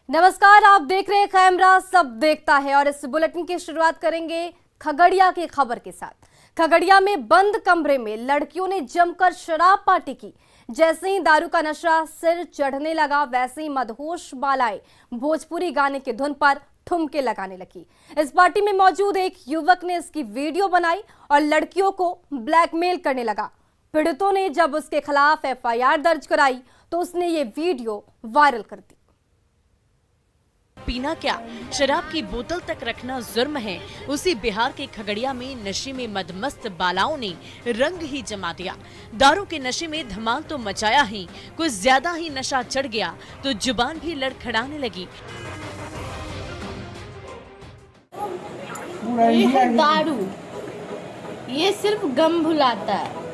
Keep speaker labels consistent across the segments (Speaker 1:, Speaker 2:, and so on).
Speaker 1: नमस्कार, आप देख रहे हैं कैमरा सब देखता है और इस बुलेटिन की शुरुआत करेंगे खगड़िया की खबर के साथ। खगड़िया में बंद कमरे में लड़कियों ने जमकर शराब पार्टी की। जैसे ही दारू का नशा सिर चढ़ने लगा, वैसे ही मदहोश बालाएं भोजपुरी गाने की धुन पर ठुमके लगाने लगी। इस पार्टी में मौजूद एक युवक ने इसकी वीडियो बनाई और लड़कियों को ब्लैकमेल करने लगा। पीड़ितों ने जब उसके खिलाफ एफआईआर दर्ज कराई तो उसने ये वीडियो वायरल कर दी।
Speaker 2: पीना क्या, शराब की बोतल तक रखना जुर्म है। उसी बिहार के खगड़िया में नशे में मदमस्त बालाओं ने रंग ही जमा दिया। दारू के नशे में धमाल तो मचाया ही, कुछ ज्यादा ही नशा चढ़ गया तो जुबान भी लड़खड़ाने लगी।
Speaker 3: ये है दारू, ये सिर्फ गम भुलाता है,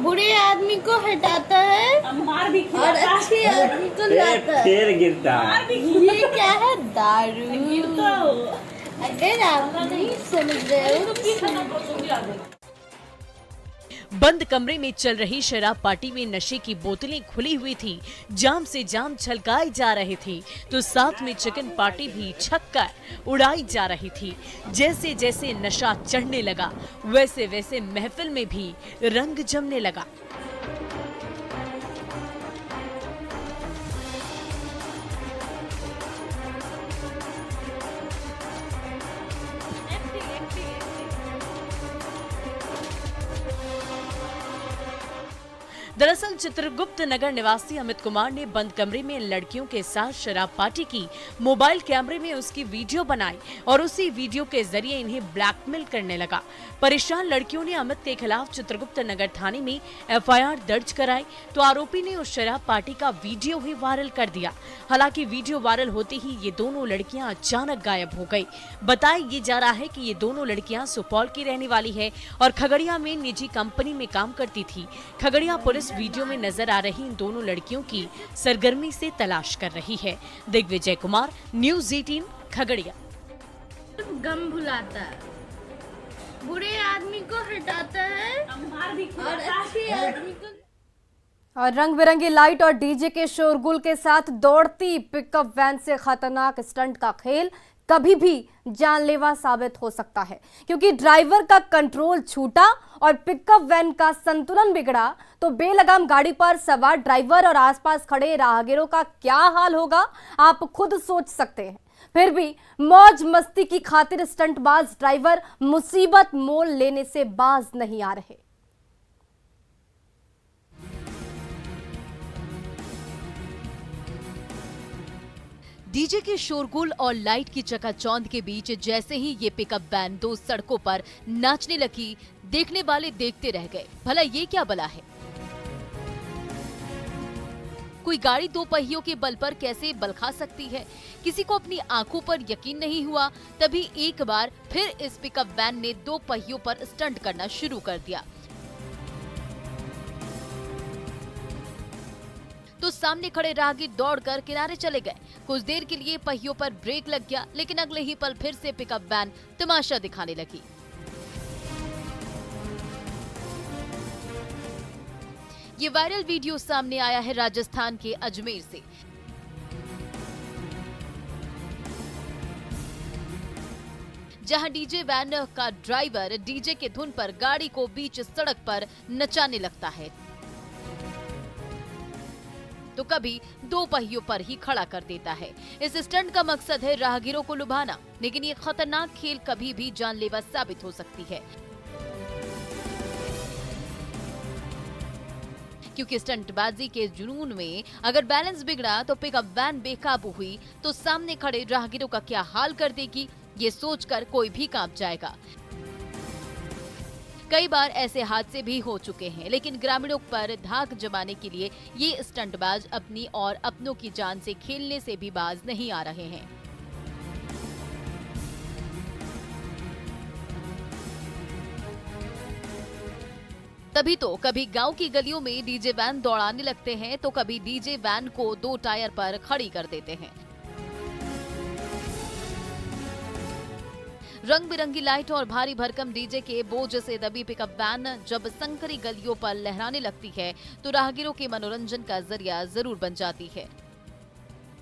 Speaker 3: बुरे आदमी को हटाता है और अच्छे आदमी को लाता है।
Speaker 4: गिरता है।
Speaker 3: ये क्या है? दारू। अगर आप नहीं समझ रहे हो तो
Speaker 2: बंद कमरे में चल रही शराब पार्टी में नशे की बोतलें खुली हुई थी, जाम से जाम छलकाई जा रही थी, तो साथ में चिकन पार्टी भी छक्कर उड़ाई जा रही थी। जैसे जैसे नशा चढ़ने लगा, वैसे वैसे महफिल में भी रंग जमने लगा। दरअसल चित्रगुप्त नगर निवासी अमित कुमार ने बंद कमरे में लड़कियों के साथ शराब पार्टी की। मोबाइल कैमरे में उसकी वीडियो बनाई और उसी वीडियो के जरिए इन्हें ब्लैकमेल करने लगा। परेशान लड़कियों ने अमित के खिलाफ चित्रगुप्त नगर थाने में एफआईआर दर्ज कराई तो आरोपी ने उस शराब पार्टी का वीडियो ही वायरल कर दिया। हालांकि वीडियो वायरल होते ही ये दोनों लड़कियां अचानक गायब हो गई। बताया ये जा रहा है कि ये दोनों लड़कियां सुपौल की रहने वाली है और खगड़िया में निजी कंपनी में काम करती थी। खगड़िया पुलिस वीडियो में नजर आ रही इन दोनों लड़कियों की सरगर्मी से तलाश कर रही है। दिग्विजय कुमार, न्यूज़ 18, खगड़िया।
Speaker 3: गम भुलाता है, बुरे आदमी को हटाता है और अच्छे आदमी को।
Speaker 1: और रंग बिरंगी लाइट और डीजे के शोरगुल के साथ दौड़ती पिकअप वैन से खतरनाक स्टंट का खेल कभी भी जानलेवा साबित हो सकता है, क्योंकि ड्राइवर का कंट्रोल छूटा और पिकअप वैन का संतुलन बिगड़ा तो बेलगाम गाड़ी पर सवार ड्राइवर और आसपास खड़े राहगीरों का क्या हाल होगा आप खुद सोच सकते हैं। फिर भी मौज मस्ती की खातिर स्टंटबाज ड्राइवर मुसीबत मोल लेने से बाज नहीं आ रहे।
Speaker 2: डीजे के शोरगुल और लाइट की चकाचौंध के बीच जैसे ही ये पिकअप वैन दो सड़कों पर नाचने लगी, देखने वाले देखते रह गए। भला ये क्या बला है? कोई गाड़ी दो पहियों के बल पर कैसे बल खा सकती है? किसी को अपनी आंखों पर यकीन नहीं हुआ। तभी एक बार फिर इस पिकअप वैन ने दो पहियों पर स्टंट करना शुरू कर दिया। तो सामने खड़े राहगीर दौड़कर किनारे चले गए। कुछ देर के लिए पहियों पर ब्रेक लग गया, लेकिन अगले ही पल फिर से पिकअप वैन तमाशा दिखाने लगी। ये वायरल वीडियो सामने आया है राजस्थान के अजमेर से। जहां डीजे वैन का ड्राइवर डीजे के धुन पर गाड़ी को बीच सड़क पर नचाने लगता है तो कभी दो पहियों पर ही खड़ा कर देता है। इस स्टंट का मकसद है राहगीरों को लुभाना, लेकिन ये खतरनाक खेल कभी भी जानलेवा साबित हो सकती है, क्योंकि स्टंटबाजी के जुनून में अगर बैलेंस बिगड़ा तो पिकअप वैन बेकाबू हुई तो सामने खड़े राहगीरों का क्या हाल कर देगी, ये सोचकर कोई भी कांप जाएगा। कई बार ऐसे हादसे भी हो चुके हैं, लेकिन ग्रामीणों पर धाक जमाने के लिए ये स्टंटबाज अपनी और अपनों की जान से खेलने से भी बाज नहीं आ रहे हैं। तभी तो कभी गांव की गलियों में डीजे वैन दौड़ाने लगते हैं तो कभी डीजे वैन को दो टायर पर खड़ी कर देते हैं। रंग बिरंगी लाइट और भारी भरकम डीजे के बोझ से दबी पिकअप वैन जब संकरी गलियों पर लहराने लगती है तो राहगीरों के मनोरंजन का जरिया जरूर बन जाती है।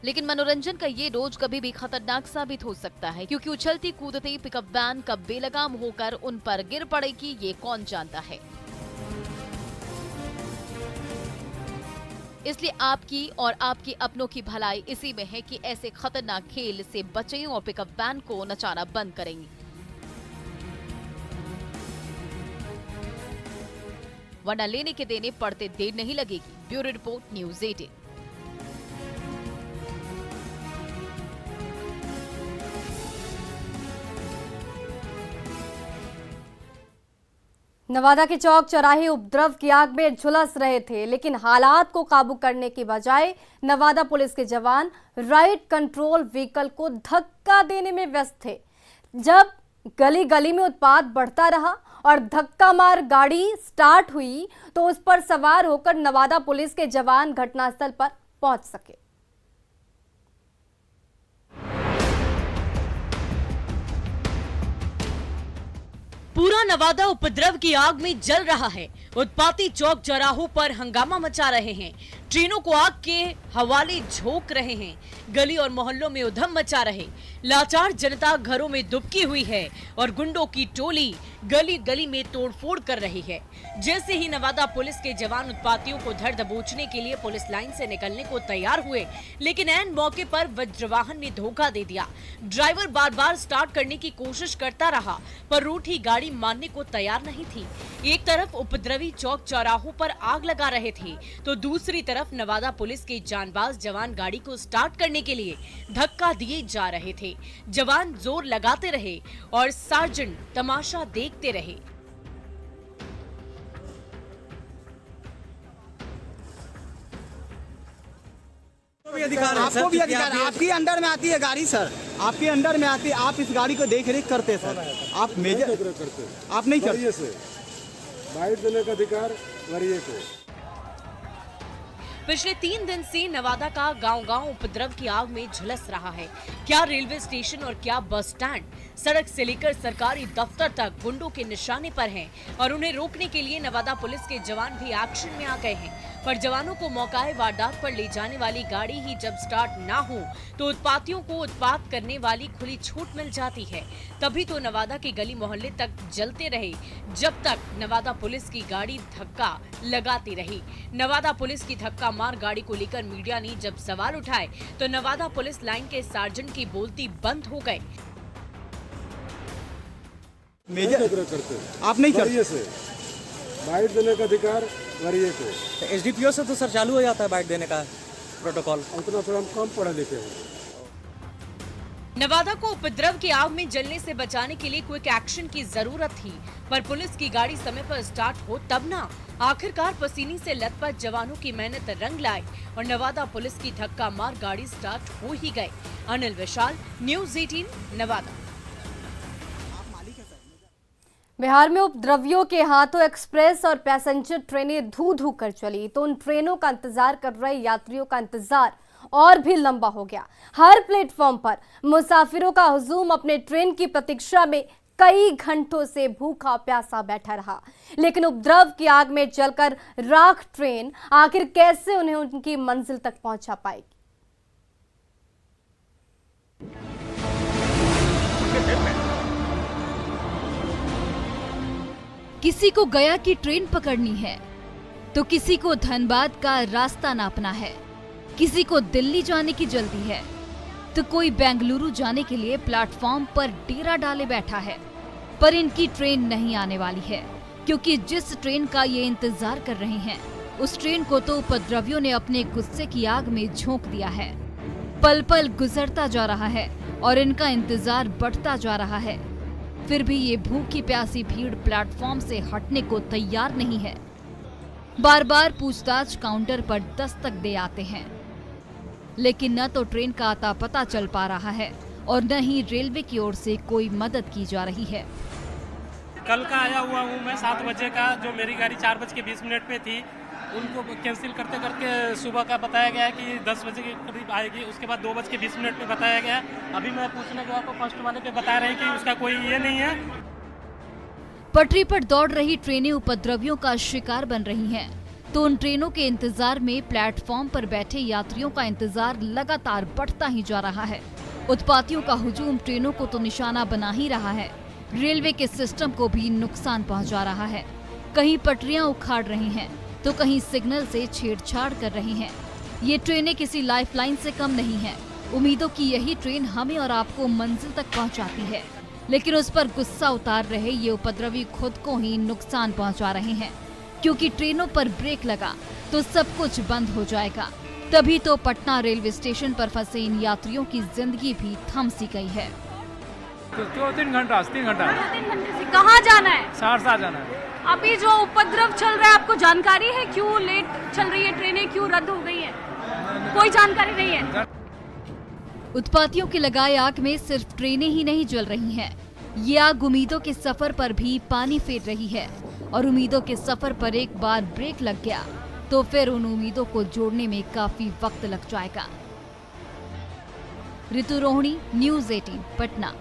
Speaker 4: लेकिन मनोरंजन का ये रोज कभी भी खतरनाक साबित हो सकता है, क्योंकि उछलती कूदती पिकअप वैन कब बेलगाम होकर उन पर गिर पड़ेगी ये कौन जानता है। इसलिए आपकी और आपके अपनों की भलाई इसी में है कि ऐसे खतरनाक खेल से बचें और पिकअप वैन को नचाना बंद करें। वरना लेने के देने पड़ते देर नहीं लगेगी। Bureau report, news 18।
Speaker 1: नवादा के चौक चौराहे उपद्रव की आग में झुलस रहे थे, लेकिन हालात को काबू करने की बजाय नवादा पुलिस के जवान राइट कंट्रोल व्हीकल को धक्का देने में व्यस्त थे। जब गली गली में उत्पात बढ़ता रहा और धक्का मार गाड़ी स्टार्ट हुई तो उस पर सवार होकर नवादा पुलिस के जवान घटनास्थल पर पहुंच सके।
Speaker 2: पूरा नवादा उपद्रव की आग में जल रहा है। उत्पाती चौक चौराहों पर हंगामा मचा रहे हैं, ट्रेनों को आग के हवाले झोंक रहे हैं, गली और मोहल्लों में उधम मचा रहे। लाचार जनता घरों में दुबकी हुई है और गुंडों की टोली गली गली में तोड़फोड़ कर रही है। जैसे ही नवादा पुलिस के जवान उत्पातियों को धर दबोचने के लिए पुलिस लाइन से निकलने को तैयार हुए, लेकिन ऐन मौके पर वज्रवाहन ने धोखा दे दिया। ड्राइवर बार बार स्टार्ट करने की कोशिश करता रहा, पर रूठी गाड़ी मानने को तैयार नहीं थी। एक तरफ उपद्रवी चौक चौराहों पर आग लगा रहे थे, तो दूसरी तरफ नवादा पुलिस के जानबाज जवान गाड़ी को स्टार्ट करने के लिए धक्का दिए जा रहे थे। जवान जोर लगाते रहे और सार्जेंट तमाशा देखते रहे।
Speaker 5: आपको भी अधिकार, आपके अंडर में आती है गाड़ी सर, आपके अंडर में आती है। आप इस गाड़ी को देख रेख करते हैं सर, आप मेजर करते, आप नहीं करते।
Speaker 6: बाइट देने का अधिकार वरीय को।
Speaker 2: पिछले 3 दिन से नवादा का गांव-गांव उपद्रव की आग में झुलस रहा है। क्या रेलवे स्टेशन और क्या बस स्टैंड, सड़क से लेकर सरकारी दफ्तर तक गुंडों के निशाने पर हैं और उन्हें रोकने के लिए नवादा पुलिस के जवान भी एक्शन में आ गए हैं। पर जवानों को मौकाए वारदात पर ले जाने वाली गाड़ी ही जब स्टार्ट ना हो तो उत्पातियों को उत्पात करने वाली खुली छूट मिल जाती है। तभी तो नवादा के गली मोहल्ले तक जलते रहे, जब तक नवादा पुलिस की गाड़ी धक्का लगाती रही। नवादा पुलिस की धक्का मार गाड़ी को लेकर मीडिया ने जब सवाल उठाए तो नवादा पुलिस लाइन के सार्जेंट की बोलती बंद हो गए।
Speaker 5: मेजर
Speaker 6: करते,
Speaker 5: आप नहीं करते।
Speaker 6: बाइट देने का अधिकार वरीय को।
Speaker 5: एसडीपीओ से तो सर चालू हो जाता है बाइट देने का प्रोटोकॉल।
Speaker 6: उतना थोड़ा हम कम पढ़े लिखे हैं।
Speaker 2: नवादा को उपद्रव की आग में जलने से बचाने के लिए क्विक एक्शन की जरूरत थी, पर पुलिस की गाड़ी समय पर स्टार्ट हो तब ना। आखिरकार पसीने से लथपथ जवानों की मेहनत रंग लाए और नवादा पुलिस की धक्का मार गाड़ी स्टार्ट हो ही गए। अनिल विशाल, न्यूज़ 18, नवादा।
Speaker 1: बिहार में उपद्रवियों के हाथों एक्सप्रेस और पैसेंजर ट्रेनें धू धू कर चली, तो उन ट्रेनों का इंतजार कर रहे यात्रियों का इंतजार और भी लंबा हो गया। हर प्लेटफॉर्म पर मुसाफिरों का हुजूम अपने ट्रेन की प्रतीक्षा में कई घंटों से भूखा प्यासा बैठा रहा, लेकिन उपद्रव की आग में जलकर राख ट्रेन आखिर कैसे उन्हें उनकी मंजिल तक पहुंचा पाएगी।
Speaker 4: किसी को गया की ट्रेन पकड़नी है तो किसी को धनबाद का रास्ता नापना है, किसी को दिल्ली जाने की जल्दी है तो कोई बेंगलुरु जाने के लिए प्लेटफॉर्म पर डेरा डाले बैठा है। पर इनकी ट्रेन नहीं आने वाली है, क्योंकि जिस ट्रेन का ये इंतजार कर रहे हैं उस ट्रेन को तो उपद्रवियों ने अपने गुस्से की आग में झोंक दिया है। पल पल गुजरता जा रहा है और इनका इंतजार बढ़ता जा रहा है, फिर भी ये भूखी प्यासी भीड़ प्लेटफॉर्म से हटने को तैयार नहीं है। बार बार पूछताछ काउंटर पर दस्तक दे आते हैं, लेकिन न तो ट्रेन का आता पता चल पा रहा है और न ही रेलवे की ओर से कोई मदद की जा रही है।
Speaker 7: कल का आया हुआ हूँ मैं 7 बजे का, जो मेरी गाड़ी 4:20 पे थी, उनको कैंसिल करते करके सुबह का बताया गया है कि 10 बजे के करीब आएगी। उसके बाद 2:20 पे बताया गया। अभी मैं पूछने गया तो फर्स्ट वाले पे बता रहे हैं कि उसका कोई ये नहीं है।
Speaker 4: पटरी पर दौड़ रही ट्रेनें उपद्रवियों का शिकार बन रही हैं। तो उन ट्रेनों के इंतजार में प्लेटफॉर्म पर बैठे यात्रियों का इंतजार लगातार बढ़ता ही जा रहा है। उत्पातियों का हुजूम ट्रेनों को तो निशाना बना ही रहा है, रेलवे के सिस्टम को भी नुकसान पहुंचा रहा है। कहीं पटरियां उखाड़ रही हैं, तो कहीं सिग्नल से छेड़छाड़ कर रही हैं। ये ट्रेनें किसी लाइफलाइन से कम नहीं हैं। उम्मीदों की यही ट्रेन हमें और आपको मंजिल तक पहुंचाती है, लेकिन उस पर गुस्सा उतार रहे ये उपद्रवी खुद को ही नुकसान पहुंचा रहे हैं, क्योंकि ट्रेनों पर ब्रेक लगा तो सब कुछ बंद हो जाएगा। तभी तो पटना रेलवे स्टेशन पर फंसे इन यात्रियों की जिंदगी भी थम सी गई है।
Speaker 8: तो 3 घंटा से
Speaker 9: कहाँ जाना है?
Speaker 8: सहरसा जाना है।
Speaker 9: अभी जो उपद्रव चल रहा है, आपको जानकारी है क्यों लेट चल रही है ट्रेनें, क्यों रद्द हो गई है? कोई जानकारी नहीं है।
Speaker 4: उत्पातियों की लगाए आग में सिर्फ ट्रेनें ही नहीं जल रही हैं, ये आग उम्मीदों के सफर पर भी पानी फेर रही है। और उम्मीदों के सफर पर एक बार ब्रेक लग गया तो फिर उन उम्मीदों को जोड़ने में काफी वक्त लग जाएगा। ऋतु रोहिणी, न्यूज़ 18 पटना।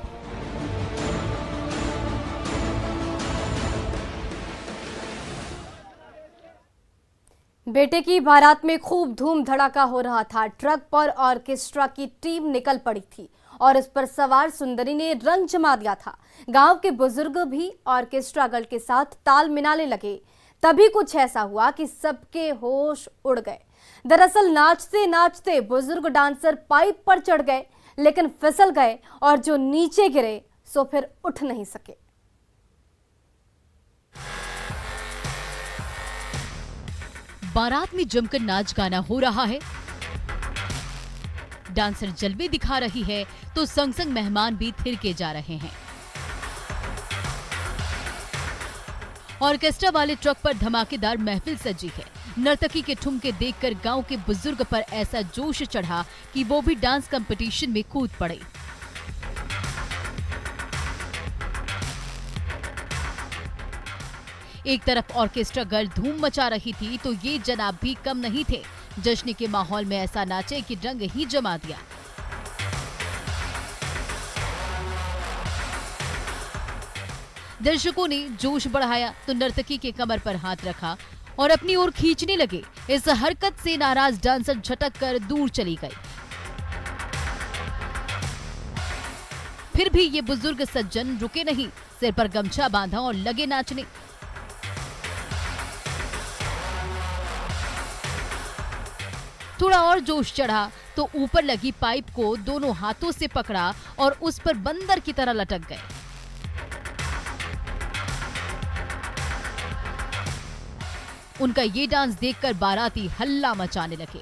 Speaker 1: बेटे की बारात में खूब धूम धड़ाका हो रहा था। ट्रक पर ऑर्केस्ट्रा की टीम निकल पड़ी थी और इस पर सवार सुंदरी ने रंग जमा दिया था। गांव के बुजुर्ग भी ऑर्केस्ट्रा गर्ल के साथ ताल मिलाने लगे। तभी कुछ ऐसा हुआ कि सबके होश उड़ गए। दरअसल नाचते नाचते बुजुर्ग डांसर पाइप पर चढ़ गए, लेकिन फिसल गए और जो नीचे गिरे सो फिर उठ नहीं सके।
Speaker 2: बारात में जमकर नाच गाना हो रहा है, डांसर जलवे दिखा रही है तो संग संग मेहमान भी थिरके जा रहे हैं। ऑर्केस्ट्रा वाले ट्रक पर धमाकेदार महफिल सजी है। नर्तकी के ठुमके देखकर गांव के बुजुर्ग पर ऐसा जोश चढ़ा कि वो भी डांस कंपटीशन में कूद पड़े। एक तरफ ऑर्केस्ट्रा गर्ल धूम मचा रही थी तो ये जनाब भी कम नहीं थे। जश्न के माहौल में ऐसा नाचे कि रंग ही जमा दिया। दर्शकों ने जोश बढ़ाया तो नर्तकी के कमर पर हाथ रखा और अपनी ओर खींचने लगे। इस हरकत से नाराज डांसर झटक कर दूर चली गई। फिर भी ये बुजुर्ग सज्जन रुके नहीं, सिर पर गमछा बांधा और लगे नाचने। थोड़ा और जोश चढ़ा तो ऊपर लगी पाइप को दोनों हाथों से पकड़ा और उस पर बंदर की तरह लटक गए। उनका ये डांस देखकर बाराती हल्ला मचाने लगे।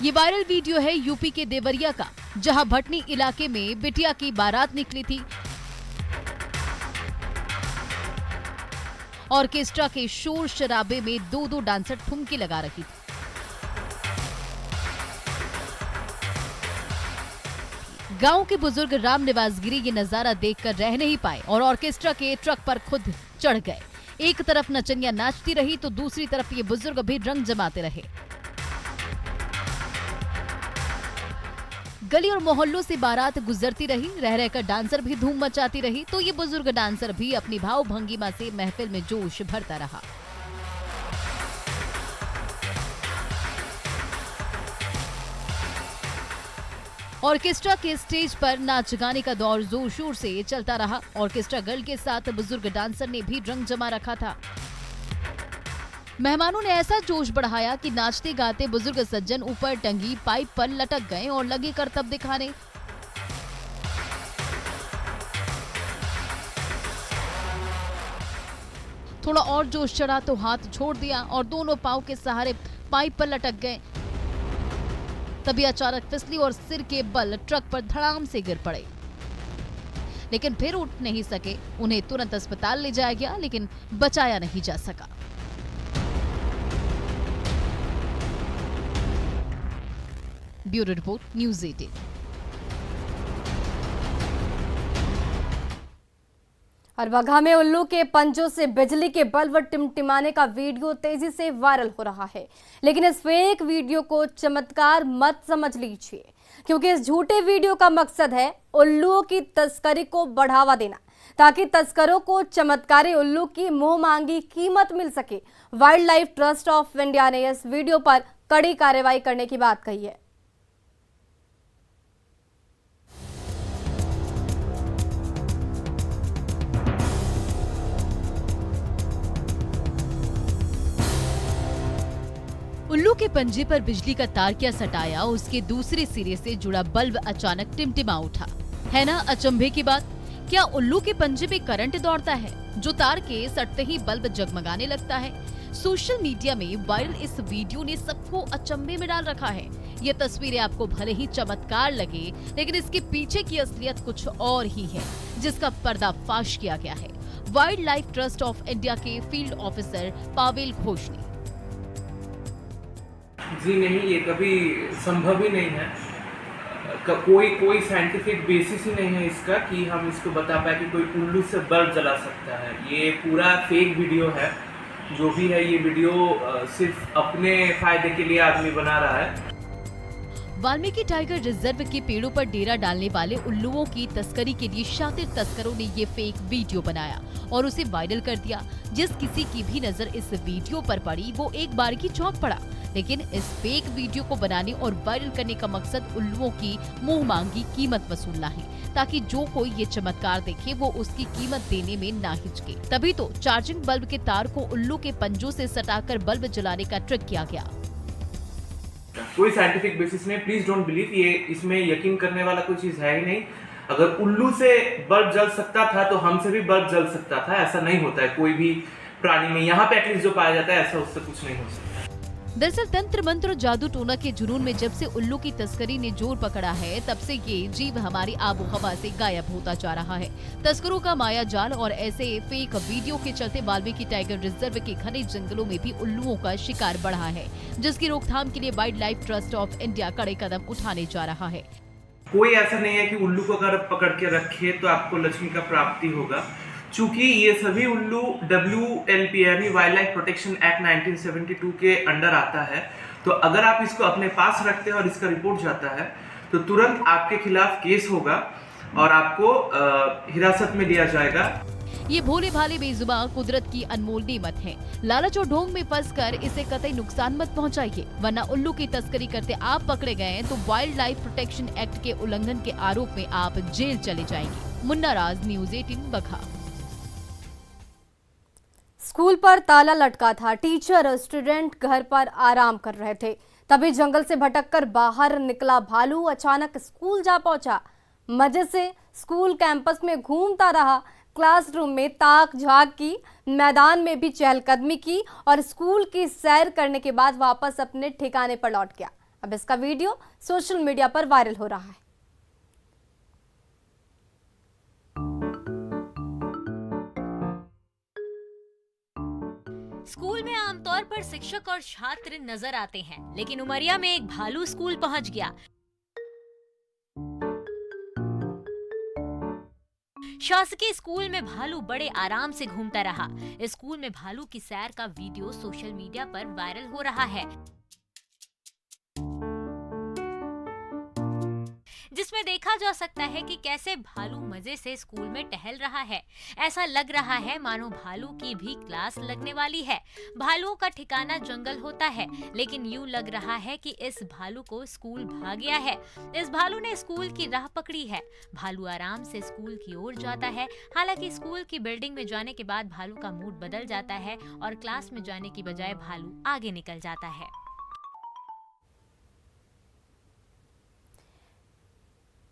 Speaker 2: ये वायरल वीडियो है यूपी के देवरिया का, जहां भटनी इलाके में बिटिया की बारात निकली थी। ऑर्केस्ट्रा के शोर शराबे में दो डांसर ठुमके लगा रही थी। गांव के बुजुर्ग राम निवास गिरी ये नजारा देखकर रह नहीं पाए और ऑर्केस्ट्रा के ट्रक पर खुद चढ़ गए। एक तरफ नचनिया नाचती रही तो दूसरी तरफ ये बुजुर्ग भी रंग जमाते रहे। गली और मोहल्लों से बारात गुजरती रही, रह रहकर डांसर भी धूम मचाती रही तो ये बुजुर्ग डांसर भी अपनी भाव भंगिमा से महफिल में जोश भरता रहा। ऑर्केस्ट्रा के स्टेज पर नाच गाने का दौर जोर शोर से चलता रहा। ऑर्केस्ट्रा गर्ल के साथ बुजुर्ग डांसर ने भी रंग जमा रखा था। मेहमानों ने ऐसा जोश बढ़ाया कि नाचते गाते बुजुर्ग सज्जन ऊपर टंगी पाइप पर लटक गए और लगे करतब दिखाने। थोड़ा और जोश चढ़ा तो हाथ छोड़ दिया और दोनों पांव के सहारे पाइप पर लटक गए। तभी अचानक फिसली और सिर के बल ट्रक पर धड़ाम से गिर पड़े, लेकिन फिर उठ नहीं सके। उन्हें तुरंत अस्पताल ले जाया गया, लेकिन बचाया नहीं जा सका। Bureau report, news 18।
Speaker 1: और बगहा में उल्लू के पंजों से बिजली के बल्ब टिमटिमाने का वीडियो तेजी से वायरल हो रहा है, लेकिन इस फेक वीडियो को चमत्कार मत समझ लीजिए। क्योंकि इस झूठे वीडियो का मकसद है उल्लुओं की तस्करी को बढ़ावा देना, ताकि तस्करों को चमत्कारी उल्लू की मुंह मांगी कीमत मिल सके। Wild life trust of India ने इस वीडियो पर कड़ी कार्रवाई करने की बात कही है।
Speaker 4: उल्लू के पंजे पर बिजली का तार क्या सटाया, उसके दूसरे सिरे से जुड़ा बल्ब अचानक टिमटिमा उठा। है ना अचंभे की बात। क्या उल्लू के पंजे में करंट दौड़ता है, जो तार के सटते ही बल्ब जगमगाने लगता है? सोशल मीडिया में वायरल इस वीडियो ने सबको अचंभे में डाल रखा है। ये तस्वीरें आपको भले ही चमत्कार लगे, लेकिन इसके पीछे की असलियत कुछ और ही है, जिसका पर्दाफाश किया गया है wild life trust of India के फील्ड ऑफिसर पावेल घोष ने।
Speaker 10: जी नहीं, ये कभी संभव ही नहीं है। कोई साइंटिफिक बेसिस ही नहीं है इसका कि हम इसको बता पाए कि कोई उल्लू से बल्ब जला सकता है। ये पूरा फेक वीडियो है। जो भी है ये वीडियो सिर्फ अपने फायदे के लिए आदमी बना रहा है।
Speaker 4: वाल्मीकि टाइगर रिजर्व के पेड़ों पर डेरा डालने वाले उल्लुओं की तस्करी के लिए शातिर तस्करों ने ये फेक वीडियो बनाया और उसे वायरल कर दिया। जिस किसी की भी नजर इस वीडियो पर पड़ी वो एक बार की चौंक पड़ा। लेकिन इस फेक वीडियो को बनाने और वायरल करने का मकसद उल्लुओं की मुंह मांगी कीमत वसूलना है, ताकि जो कोई ये चमत्कार देखे वो उसकी कीमत देने में ना हिचके। तभी तो चार्जिंग बल्ब के तार को उल्लू के पंजों से सटाकर बल्ब जलाने का ट्रिक किया गया।
Speaker 10: कोई साइंटिफिक बेसिस नहीं, प्लीज डोंट बिलीव। ये इसमें यकीन करने वाला कोई चीज है ही नहीं। अगर उल्लू से बल्ब जल सकता था तो हमसे भी बल्ब जल सकता था। ऐसा नहीं होता है कोई भी प्राणी में, यहाँ पे एटलीस्ट जो पाया जाता है ऐसा उससे कुछ नहीं हो सकता।
Speaker 4: दरअसल तंत्र मंत्र जादू टोना के जुनून में जब से उल्लू की तस्करी ने जोर पकड़ा है, तब से ये जीव हमारी आबो हवा से गायब होता जा रहा है। तस्करों का माया जाल और ऐसे फेक वीडियो के चलते वाल्मीकि टाइगर रिजर्व के घने जंगलों में भी उल्लुओं का शिकार बढ़ा है, जिसकी रोकथाम के लिए wild life trust of India कड़े कदम उठाने जा रहा है।
Speaker 10: कोई ऐसा नहीं है कि उल्लू को अगर पकड़ के रखे तो आपको लक्ष्मी का प्राप्ति होगा। चूंकि ये सभी उल्लू WLP यानी वाइल्ड लाइफ प्रोटेक्शन एक्ट 1972 के अंडर आता है, तो अगर आप इसको अपने पास रखते हैं और इसका रिपोर्ट जाता है तो तुरंत आपके खिलाफ केस होगा और आपको हिरासत में लिया जाएगा।
Speaker 4: ये भोले भाले बेजुबान कुदरत की अनमोल नेमत है। लालच और ढोंग में फंसकर इसे कतई नुकसान मत पहुंचाइए, वरना उल्लू की तस्करी करते आप पकड़े गए तो वाइल्ड लाइफ प्रोटेक्शन एक्ट के उल्लंघन के आरोप में आप जेल चले जाएंगे। मुन्ना राज, न्यूज़ 18 बखा।
Speaker 1: स्कूल पर ताला लटका था। टीचर और स्टूडेंट घर पर आराम कर रहे थे, तभी जंगल से भटककर बाहर निकला भालू अचानक स्कूल जा पहुंचा। मजे से स्कूल कैंपस में घूमता रहा, क्लासरूम में ताक झांक की, मैदान में भी चहलकदमी की और स्कूल की सैर करने के बाद वापस अपने ठिकाने पर लौट गया। अब इसका वीडियो सोशल मीडिया पर वायरल हो रहा है।
Speaker 11: स्कूल में आमतौर पर शिक्षक और छात्र नजर आते हैं, लेकिन उमरिया में एक भालू स्कूल पहुंच गया। शासकीय स्कूल में भालू बड़े आराम से घूमता रहा। स्कूल में भालू की सैर का वीडियो सोशल मीडिया पर वायरल हो रहा है, जिसमें देखा जा सकता है कि कैसे भालू मजे से स्कूल में टहल रहा है। ऐसा लग रहा है मानो भालू की भी क्लास लगने वाली है। भालुओं का ठिकाना जंगल होता है, लेकिन यूं लग रहा है कि इस भालू को स्कूल भाग गया है। इस भालू ने स्कूल की राह पकड़ी है। भालू आराम से स्कूल की ओर जाता है। हालांकि स्कूल की बिल्डिंग में जाने के बाद भालू का मूड बदल जाता है और क्लास में जाने की बजाय भालू आगे निकल जाता है।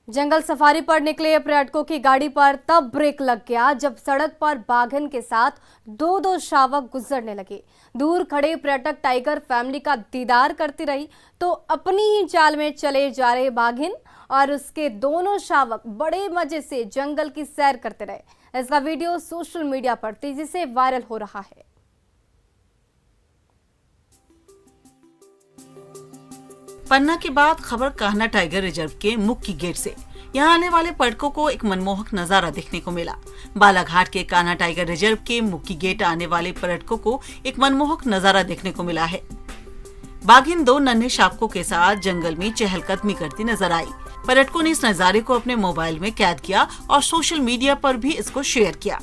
Speaker 1: जंगल सफारी पर निकले पर्यटकों की गाड़ी पर तब ब्रेक लग गया जब सड़क पर बाघिन के साथ दो शावक गुजरने लगे। दूर खड़े पर्यटक टाइगर फैमिली का दीदार करती रही तो अपनी ही चाल में चले जा रहे बाघिन और उसके दोनों शावक बड़े मजे से जंगल की सैर करते रहे। इसका वीडियो सोशल मीडिया पर तेजी से वायरल हो रहा है।
Speaker 12: पन्ना के बाद खबर कान्हा टाइगर रिजर्व के मुख्य गेट से। यहाँ आने वाले पर्यटकों को एक मनमोहक नजारा देखने को मिला। बालाघाट के कान्हा टाइगर रिजर्व के मुख्य गेट आने वाले पर्यटकों को एक मनमोहक नजारा देखने को मिला है। बाघिन 2 नन्हे शावकों के साथ जंगल में चहलकदमी करती नजर आई। पर्यटकों ने इस नजारे को अपने मोबाइल में कैद किया और सोशल मीडिया पर भी इसको शेयर किया।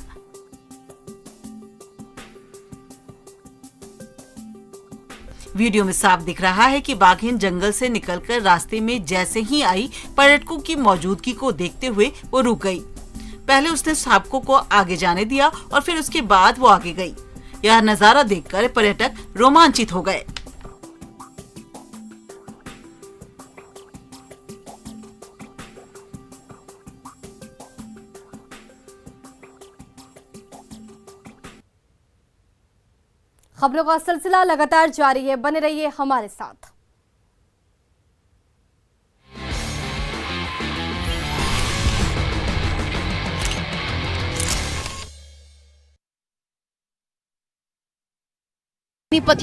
Speaker 12: वीडियो में साफ दिख रहा है कि बाघिन जंगल से निकलकर रास्ते में जैसे ही आई, पर्यटकों की मौजूदगी को देखते हुए वो रुक गई। पहले उसने शावकों को आगे जाने दिया और फिर उसके बाद वो आगे गई। यह नजारा देखकर पर्यटक रोमांचित हो गए।
Speaker 1: खबरों का सिलसिला लगातार जारी है, बने रहिए हमारे साथ।
Speaker 9: पति